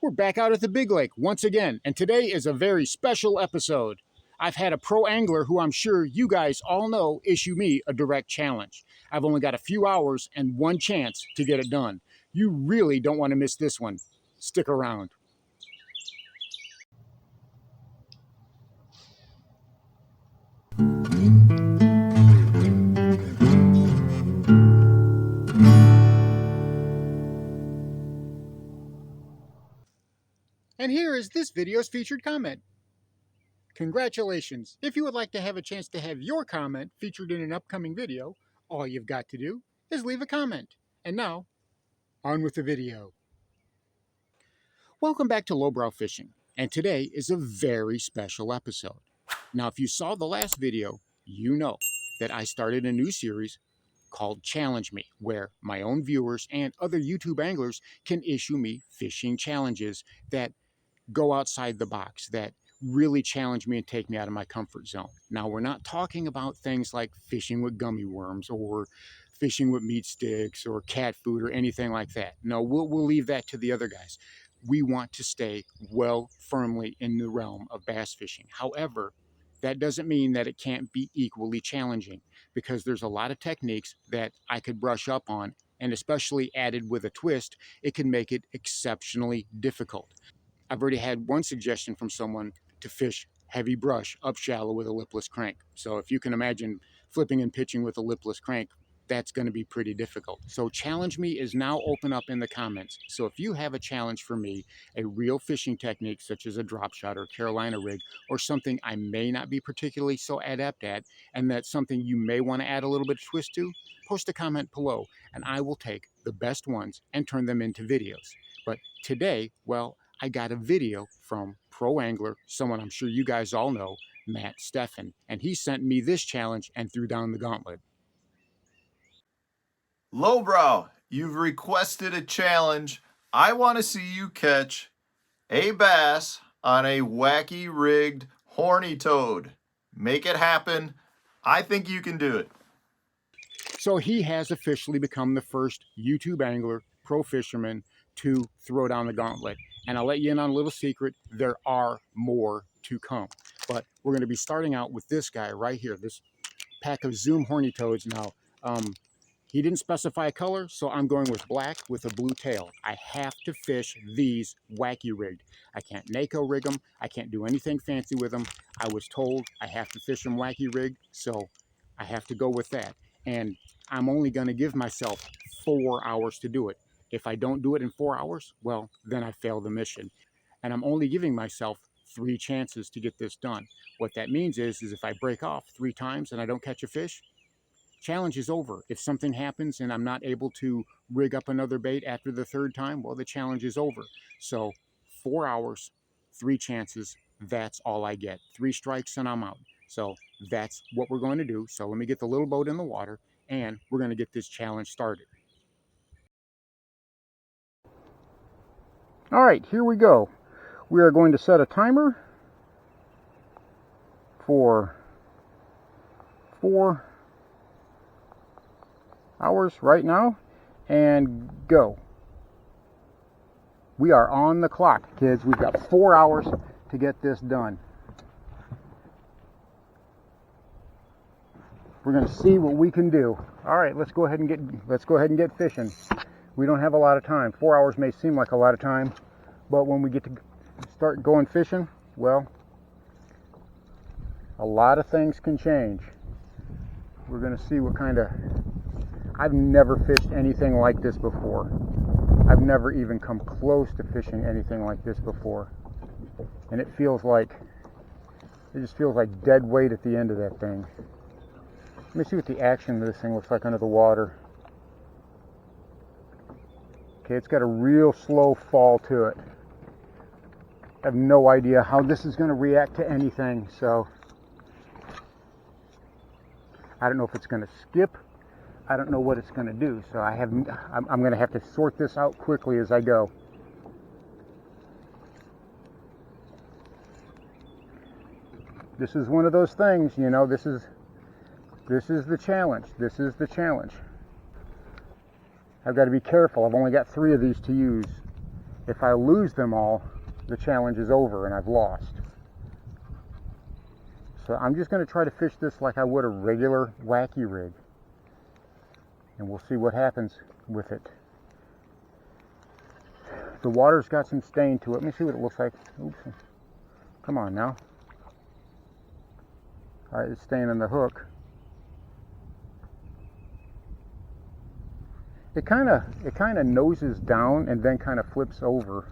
We're back out at the big lake once again, and today is a very special episode. I've had a pro angler who I'm sure you guys all know issue me a direct challenge. I've only got a few hours and one chance to get it done. You really don't want to miss this one. Stick around. And here is this video's featured comment. Congratulations! If you would like to have a chance to have your comment featured in an upcoming video, all you've got to do is leave a comment. And now, on with the video. Welcome back to Lowbrow Fishing, and today is a very special episode. Now, if you saw the last video, you know that I started a new series called Challenge Me, where my own viewers and other YouTube anglers can issue me fishing challenges that go outside the box, that really challenge me and take me out of my comfort zone. Now, we're not talking about things like fishing with gummy worms or fishing with meat sticks or cat food or anything like that. No, we'll leave that to the other guys. We want to stay well firmly in the realm of bass fishing. However, that doesn't mean that it can't be equally challenging, because there's a lot of techniques that I could brush up on, and especially added with a twist, it can make it exceptionally difficult. I've already had one suggestion from someone to fish heavy brush up shallow with a lipless crank. So if you can imagine flipping and pitching with a lipless crank, that's going to be pretty difficult. So Challenge Me is now open up in the comments. So if you have a challenge for me, a real fishing technique such as a drop shot or Carolina rig, or something I may not be particularly so adept at, and that's something you may want to add a little bit of twist to, post a comment below and I will take the best ones and turn them into videos. But today, well, I got a video from pro angler, someone I'm sure you guys all know, Matt Steffen, and he sent me this challenge and threw down the gauntlet. Lowbrow, you've requested a challenge. I want to see you catch a bass on a wacky rigged horny toad. Make it happen. I think you can do it. So he has officially become the first YouTube angler, pro fisherman, to throw down the gauntlet. And I'll let you in on a little secret, there are more to come. But we're going to be starting out with this guy right here, this pack of Zoom horny toads. Now, he didn't specify a color, so I'm going with black with a blue tail. I have to fish these wacky rigged. I can't NACO rig them. I can't do anything fancy with them. I was told I have to fish them wacky rigged, so I have to go with that. And I'm only going to give myself 4 hours to do it. If I don't do it in 4 hours, well, then I fail the mission. And I'm only giving myself 3 chances to get this done. What that means is if I break off 3 times and I don't catch a fish, challenge is over. If something happens and I'm not able to rig up another bait after the 3rd time, well, the challenge is over. So 4 hours, 3 chances, that's all I get. 3 strikes and I'm out. So that's what we're going to do. So let me get the little boat in the water and we're going to get this challenge started. All right, here we go. We are going to set a timer for 4 hours right now and go. We are on the clock, kids. We've got 4 hours to get this done. We're going to see what we can do. All right, let's go ahead and get fishing. We don't have a lot of time. 4 hours may seem like a lot of time, but when we get to start going fishing, well, a lot of things can change. We're going to see what kind of... I've never fished anything like this before. I've never even come close to fishing anything like this before. And it just feels like dead weight at the end of that thing. Let me see what the action of this thing looks like under the water. Okay, it's got a real slow fall to it. I have no idea how this is going to react to anything, so I don't know if it's going to skip. I don't know what it's going to do, so I'm going to have to sort this out quickly as I go. This is one of those things, you know, this is the challenge. This is the challenge. I've got to be careful. I've only got 3 of these to use. If I lose them all, the challenge is over and I've lost. So I'm just going to try to fish this like I would a regular wacky rig. And we'll see what happens with it. The water's got some stain to it. Let me see what it looks like. Oops. Come on now. All right, it's staying on the hook. It kind of noses down and then kind of flips over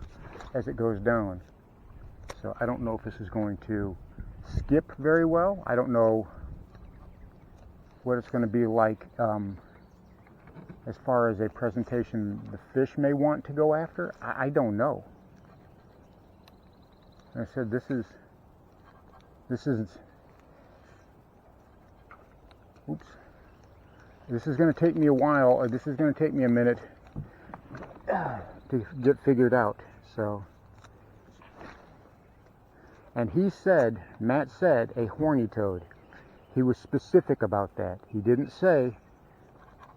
as it goes down. So I don't know if this is going to skip very well. I don't know what it's going to be like as far as a presentation the fish may want to go after. I don't know. I said this is oops. This is going to take me a while, or this is going to take me a minute to get figured out. So, and he said, Matt said, a horny toad. He was specific about that. He didn't say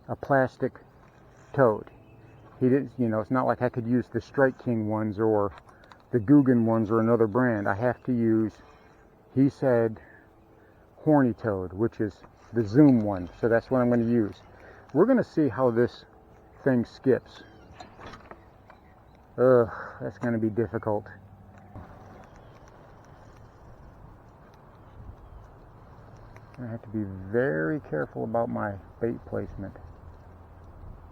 a plastic toad. He didn't, you know, it's not like I could use the Strike King ones or the Guggen ones or another brand. I have to use, he said, horny toad, which is the Zoom one. So that's what I'm going to use. We're going to see how this thing skips. Ugh, that's going to be difficult. I have to be very careful about my bait placement.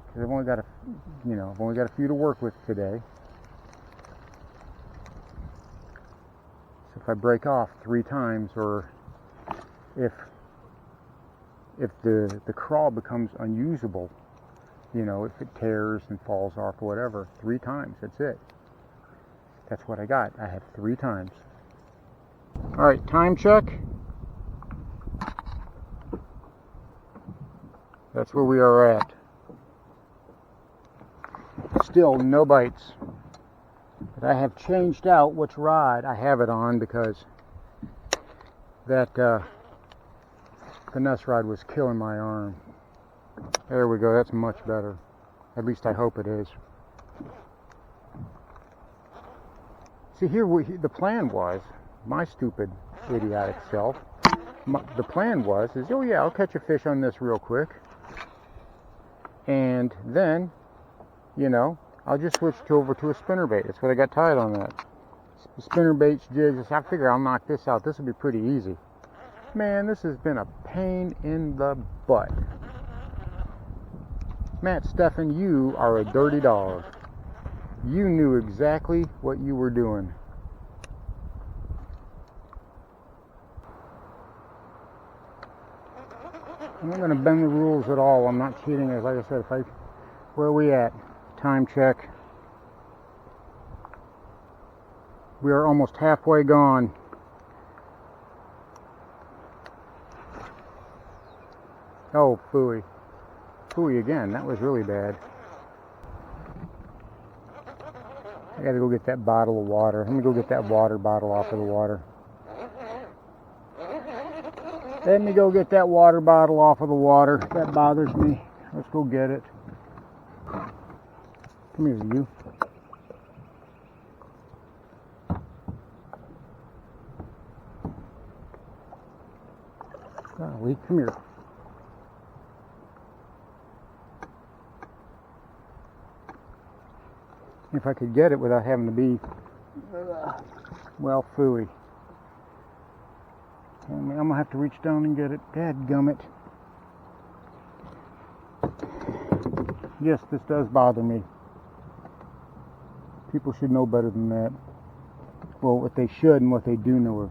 Because I've only got a few to work with today. So if I break off 3 times, or if the crawl becomes unusable, you know, if it tears and falls off or whatever, 3 times, that's it. That's what I got. I have 3 times. All right, time check. That's where we are at. Still no bites. But I have changed out which rod I have it on, because that finesse rod was killing my arm. There we go, that's much better. At least I hope it is. See, here the plan was, my stupid idiotic self, the plan was, oh yeah, I'll catch a fish on this real quick. And then, you know, I'll just switch over to a spinnerbait. That's what I got tied on that. Spinnerbaits, jigs, I figure I'll knock this out. This will be pretty easy. Man, this has been a pain in the butt. Matt Steffen, you are a dirty dog. You knew exactly what you were doing. I'm not going to bend the rules at all. I'm not cheating. As like I said, where are we at? Time check. We are almost halfway gone. Oh, phooey. Phooey again. That was really bad. I gotta go get that bottle of water. Let me go get that water bottle off of the water. Let me go get that water bottle off of the water. That bothers me. Let's go get it. Come here, you. Golly, come here. If I could get it without having to be, well, phooey. I'm going to have to reach down and get it. Dadgummit. Yes, this does bother me. People should know better than that. Well, what they should and what they do know.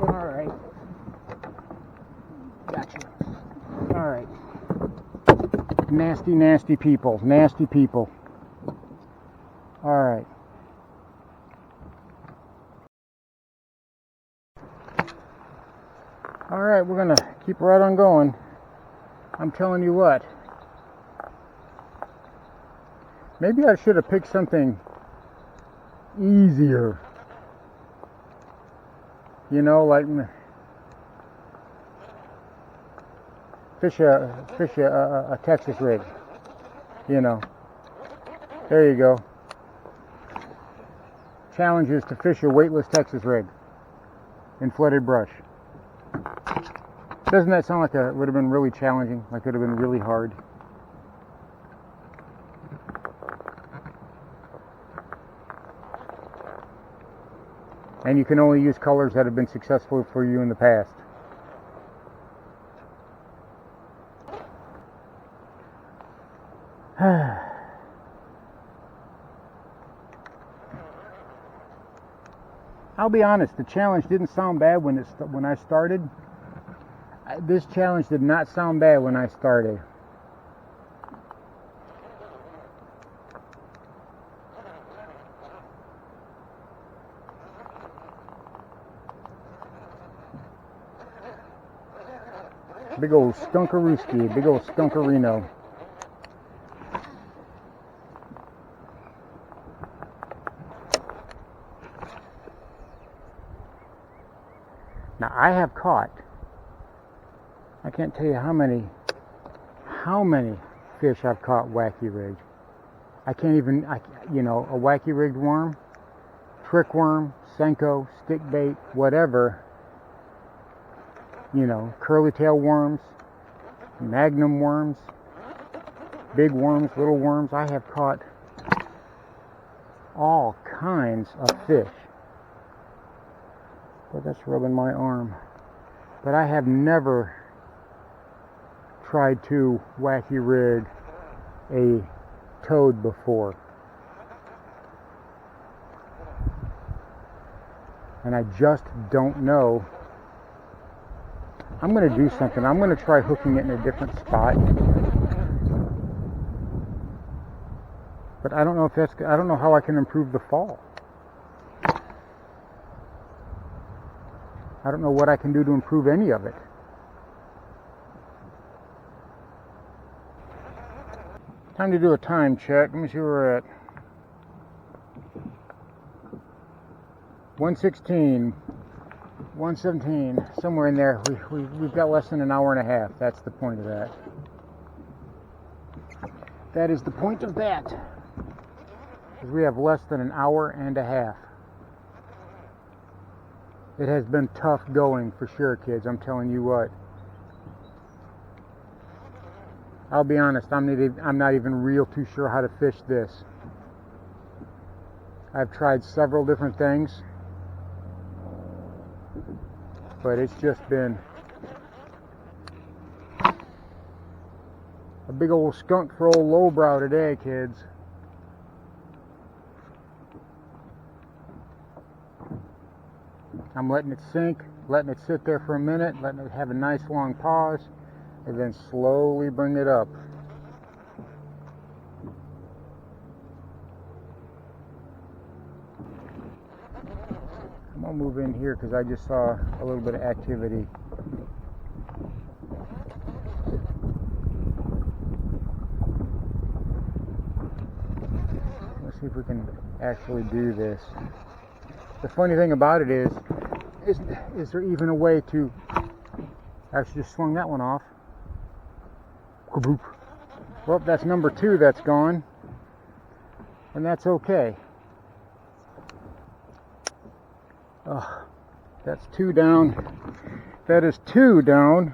Alright. Gotcha. Alright. Nasty, nasty people. Nasty people. Alright. Alright, we're going to keep right on going. I'm telling you what. Maybe I should have picked something easier. You know, like fish a Texas rig. You know, there you go. Challenge is to fish a weightless Texas rig in flooded brush. Doesn't that sound like it would have been really challenging? Like it would have been really hard? And you can only use colors that have been successful for you in the past. I'll be honest, the challenge didn't sound bad when I started. This challenge did not sound bad when I started. Big old skunkarooski, big old skunkarino. Now I have caught, I can't tell you how many fish I've caught wacky rigged. I can't even, you know, a wacky rigged worm, trick worm, Senko, stick bait, whatever, you know, curly tail worms, magnum worms, big worms, little worms. I have caught all kinds of fish. But that's rubbing my arm. But I have never tried to wacky rig a toad before. And I just don't know. I'm going to do something. I'm going to try hooking it in a different spot. But I don't know if that's, I don't know how I can improve the fall. I don't know what I can do to improve any of it. Time to do a time check. Let me see where we're at. 1:16, 1:17, somewhere in there. We've got less than an hour and a half. That's the point of that. That is the point of that. Because we have less than an hour and a half. It has been tough going for sure, kids. I'm telling you what. I'll be honest, I'm not even real too sure how to fish this. I've tried several different things, but it's just been a big old skunk for old lowbrow today, kids. I'm letting it sink, letting it sit there for a minute, letting it have a nice long pause, and then slowly bring it up. I'm gonna move in here because I just saw a little bit of activity. Let's see if we can actually do this. The funny thing about it is there even a way to actually just swing that one off? Kaboop. Well, that's number 2 that's gone, and that's okay. Oh, that's 2 down. That is 2 down.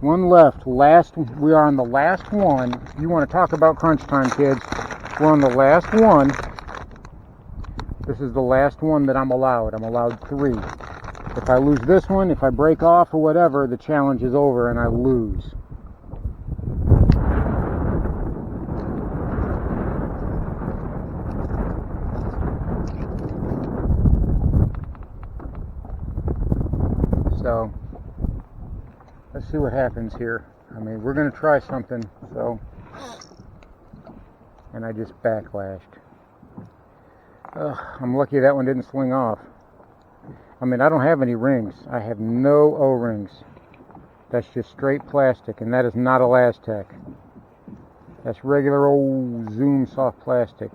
1 left. We are on the last one. You want to talk about crunch time, kids? We're on the last one. This is the last one that I'm allowed. I'm allowed 3. If I lose this one, if I break off or whatever, the challenge is over and I lose. So, let's see what happens here. I mean, we're going to try something, so. And I just backlashed. I'm lucky that one didn't swing off. I mean, I don't have any rings. I have no O-rings. That's just straight plastic, and that is not Elastec. That's regular old Zoom soft plastic.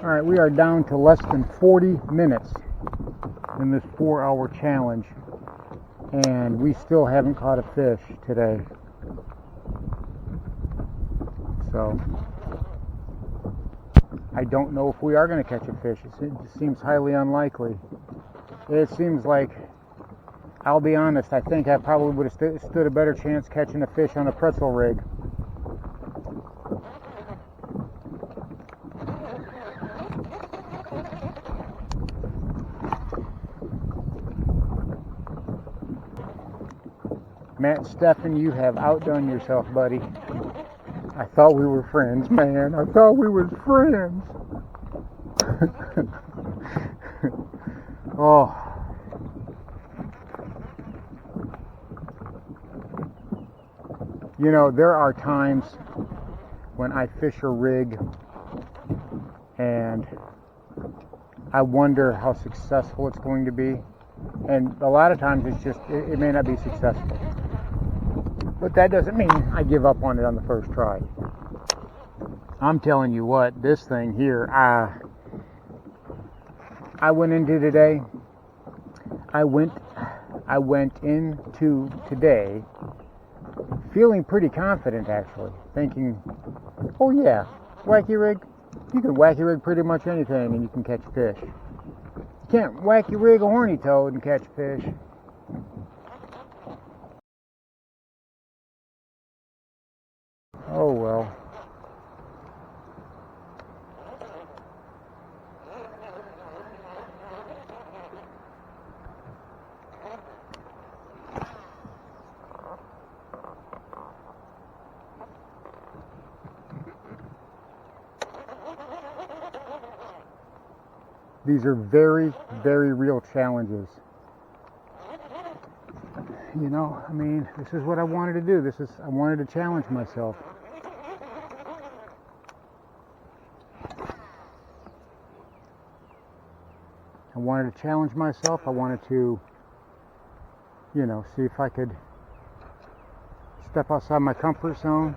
All right, we are down to less than 40 minutes in this 4-hour challenge, and we still haven't caught a fish today. So I don't know if we are going to catch a fish. It seems highly unlikely. It seems like, I'll be honest, I think I probably would have stood a better chance catching a fish on a pretzel rig. Matt Steffen, you have outdone yourself, buddy. I thought we were friends, man. I thought we was friends. Oh. You know, there are times when I fish a rig and I wonder how successful it's going to be. And a lot of times it's just, it may not be successful. But that doesn't mean I give up on it on the first try. I'm telling you what, this thing here, I went into today, I went into today feeling pretty confident, actually, thinking, oh yeah, wacky rig, you can wacky rig pretty much anything and you can catch fish. You can't wacky rig a horny toad and catch fish. Oh well. These are very, very real challenges. You know, I mean, this is what I wanted to do. I wanted to challenge myself. I wanted to challenge myself. I wanted to, you know, see if I could step outside my comfort zone,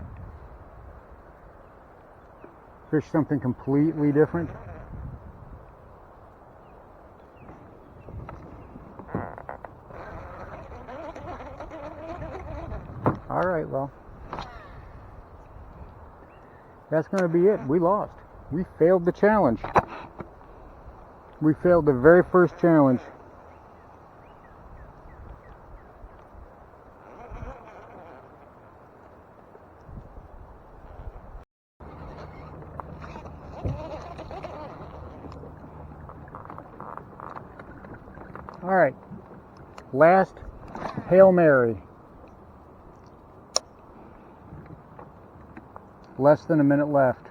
fish something completely different. All right, well, that's going to be it. We lost. We failed the challenge. We failed the very first challenge. All right, last Hail Mary. Less than a minute left.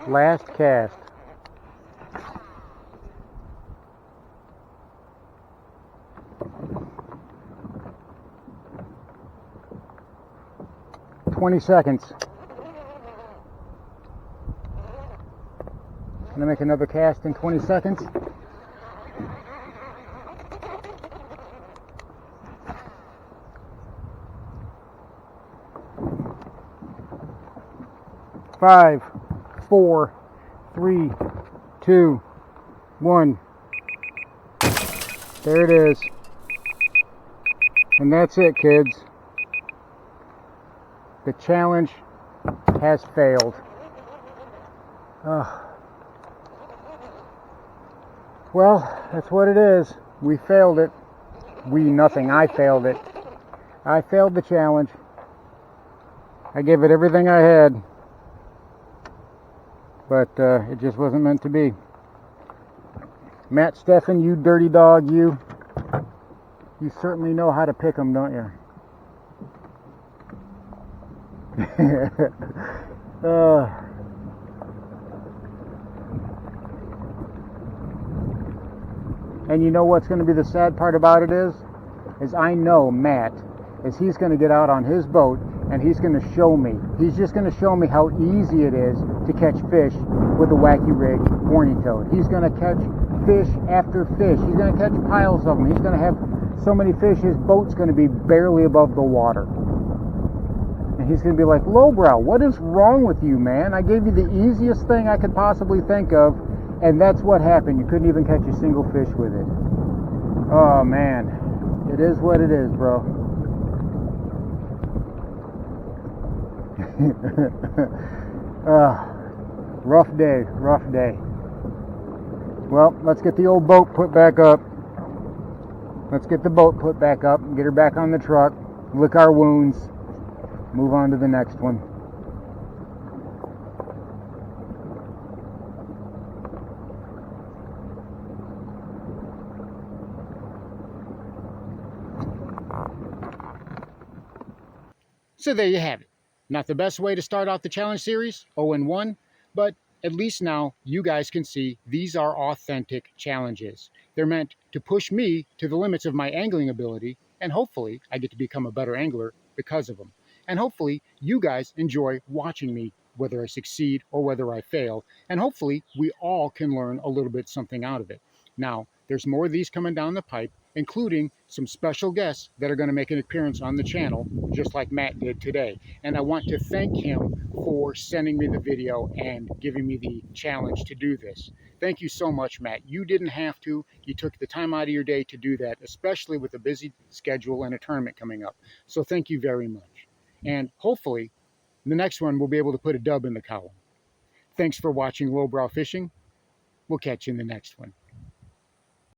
Last cast. "20 seconds. I'm going to make another cast in 20 seconds. Five, 4, 3, 2, 1. There it is. And that's it, kids. The challenge has failed. Well, that's what it is. We failed it. I failed it. I failed the challenge. I gave it everything I had. But it just wasn't meant to be. Matt Steffen, you dirty dog, you certainly know how to pick them, don't you? And you know what's going to be the sad part about it is I know Matt, he's going to get out on his boat and he's going to show me. He's just going to show me how easy it is to catch fish with a wacky rig horny toad. He's going to catch fish after fish. He's going to catch piles of them. He's going to have so many fish, his boat's going to be barely above the water. And he's going to be like, lowbrow, what is wrong with you, man? I gave you the easiest thing I could possibly think of, and that's what happened. You couldn't even catch a single fish with it. Oh, man. It is what it is, bro. Rough day, rough day. Well, let's get the old boat put back up. Let's get the boat put back up, get her back on the truck, lick our wounds, move on to the next one. So there you have it. Not the best way to start out the challenge series, 0-1, but at least now you guys can see these are authentic challenges. They're meant to push me to the limits of my angling ability, and hopefully I get to become a better angler because of them. And hopefully you guys enjoy watching me, whether I succeed or whether I fail, and hopefully we all can learn a little bit something out of it. Now, there's more of these coming down the pipe, including some special guests that are going to make an appearance on the channel, just like Matt did today. And I want to thank him for sending me the video and giving me the challenge to do this. Thank you so much, Matt. You didn't have to. You took the time out of your day to do that, especially with a busy schedule and a tournament coming up. So thank you very much. And hopefully, the next one we'll be able to put a dub in the column. Thanks for watching Lowbrow Fishing. We'll catch you in the next one.